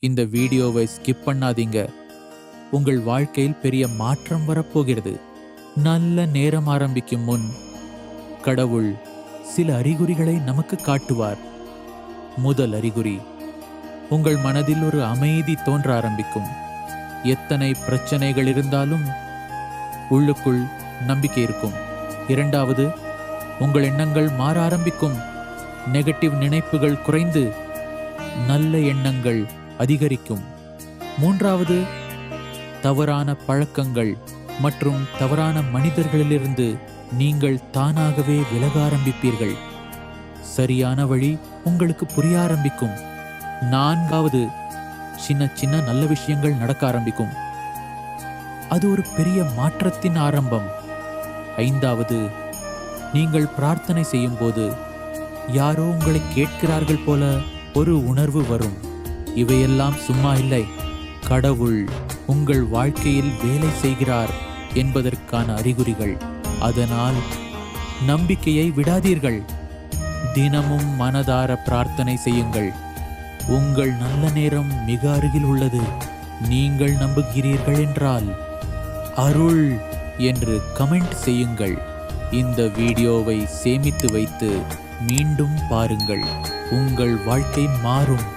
இந்த வீடியோவை ஸ்கிப் பண்ணாதீங்க. உங்கள் வாழ்க்கையில் பெரிய மாற்றம் வரப்போகிறது. நல்ல நேரம் ஆரம்பிக்கும் முன் கடவுள் சில அறிகுறிகளை நமக்கு காட்டுவார். முதல் அறிகுறி, உங்கள் மனதில் ஒரு அமைதி தோன்ற ஆரம்பிக்கும். எத்தனை பிரச்சனைகள் இருந்தாலும் உள்ளுக்குள் நம்பிக்கை இருக்கும். இரண்டாவது, உங்கள் எண்ணங்கள் மாற ஆரம்பிக்கும். நெகட்டிவ் நினைப்புகள் குறைந்து நல்ல எண்ணங்கள் அதிகரிக்கும். மூன்றாவது, தவறான பழக்கங்கள் மற்றும் தவறான மனிதர்களிலிருந்து நீங்கள் தானாகவே விலக ஆரம்பிப்பீர்கள். சரியான வழி உங்களுக்கு புரிய ஆரம்பிக்கும். நான்காவது, சின்ன சின்ன நல்ல விஷயங்கள் நடக்க ஆரம்பிக்கும். அது ஒரு பெரிய மாற்றத்தின் ஆரம்பம். ஐந்தாவது, நீங்கள் பிரார்த்தனை செய்யும் போது யாரோ உங்களை கேட்கிறார்கள் போல ஒரு உணர்வு வரும். இவையெல்லாம் சும்மா இல்லை, கடவுள் உங்கள் வாழ்க்கையில் வேலை செய்கிறார் என்பதற்கான அறிகுறிகள். அதனால் நம்பிக்கையை விடாதீர்கள். தினமும் மனதார பிரார்த்தனை செய்யுங்கள். உங்கள் நல்ல நேரம் மிக அருகில் உள்ளது. நீங்கள் நம்புகிறீர்கள் என்றால் அருள் என்று கமெண்ட் செய்யுங்கள். இந்த வீடியோவை சேமித்து வைத்து மீண்டும் பாருங்கள். உங்கள் வாழ்க்கை மாறும்.